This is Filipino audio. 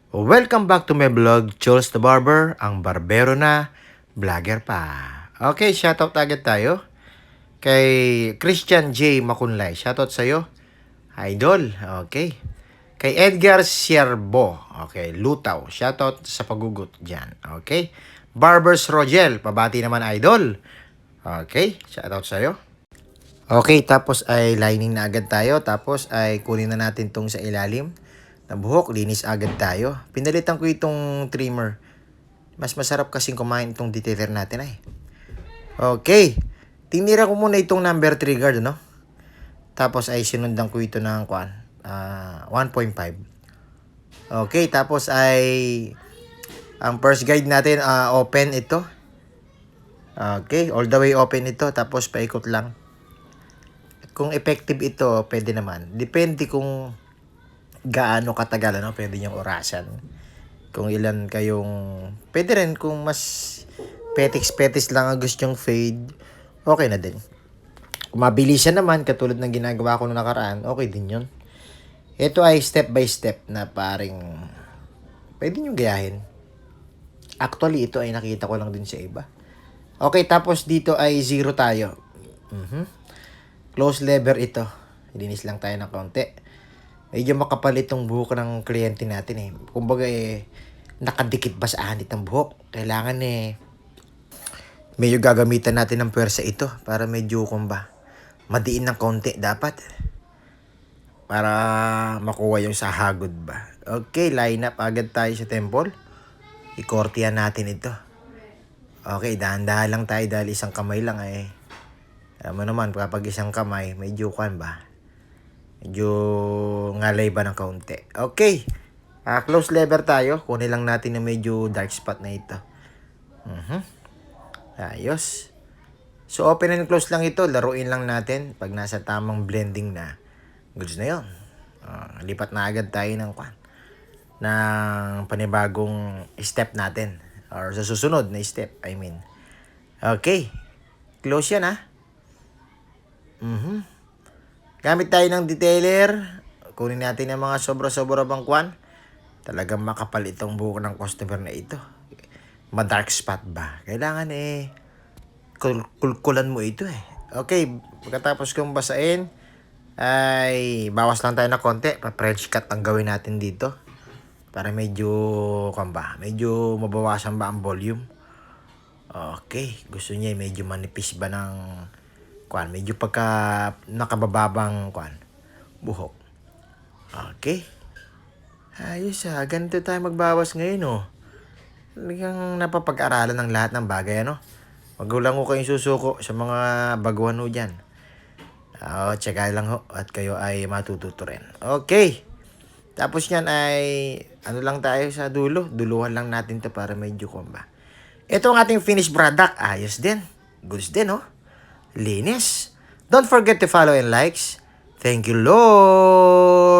Welcome back to my vlog, Jules the Barber, ang barbero na, vlogger pa. Okay, shoutout agad tayo kay Christian J. Makunlay. Shoutout sa'yo, idol. Okay. Kay Edgar Sierbo. Okay, Lutaw. Shoutout sa pagugot dyan. Okay. Barbers Rogel. Pabati naman, idol. Okay, shoutout sa'yo. Okay, tapos ay lining na agad tayo. Tapos ay kunin na natin tong sa ilalim na buhok. Linis agad tayo. Pinalitan ko itong trimmer. Mas masarap kasing kumain itong detailer natin ay. Okay. Tinira ko muna itong number 3 guard, no? Tapos ay sinundan ko ito ng 1.5. Okay, tapos ay ang first guide natin open ito. Okay, all the way open ito. Tapos paikot lang. Kung effective ito, pwede naman. Depende kung gaano katagal, no? Pwede niyong orasan. Kung ilan kayong... Pwede rin kung mas petiks-petis lang ang gusto yung fade, okay na din. Kung mabilisan naman, katulad ng ginagawa ko noong nakaraan, okay din yun. Ito ay step by step na paring pwede nyo gayahin. Actually, ito ay nakita ko lang din sa iba. Okay, tapos dito ay 0 tayo. Close lever ito. Linis lang tayo ng konti. Medyo makapal itong buhok ng kliyente natin eh. Kumbaga nakadikit ba sa anit ng buhok. Kailangan medyo gagamitan natin ng pwersa ito para medyo madiin ng konti dapat. Para makuha yung sahagod ba. Okay, line up agad tayo sa temple. Ikortihan natin ito. Okay, dahan-dahan lang tayo dahil isang kamay lang eh. Alam mo naman, kapag isang kamay, medyo medyo ngalay ba ng kaunti. Okay. Close lever tayo. Kunin lang natin yung medyo dark spot na ito. Ayos. So, open and close lang ito. Laruin lang natin. Pag nasa tamang blending na, goods na yun. Lipat na agad tayo ng panibagong step natin. Or sa susunod na step, I mean. Okay. Close yan, ha? Gamit tayo ng detailer. Kunin natin yung mga sobra-sobra bang Talagang makapal itong buhok ng customer na ito. Ma-dark spot ba? Kailangan kulkulan mo ito eh. Okay, pagkatapos kong basain, ay bawas lang tayo na konti. Pa-French cut ang gawin natin dito. Para medyo, medyo mabawasan ba ang volume. Okay, gusto niya medyo manipis ba ng medyo pagka nakabababang buhok. Okay. Ayos ganito tayo magbawas ngayon Talagang napapag-aralan ng lahat ng bagay Wag lang ko kayong susuko sa mga baguhan dyan. Tsaka lang at kayo ay matututo rin. Okay. Tapos yan ay lang tayo sa dulo. Duluhan lang natin to para medyo Ito ang ating finished product. Ayos din. Goods din linis. Don't forget to follow and likes. Thank you, Lord.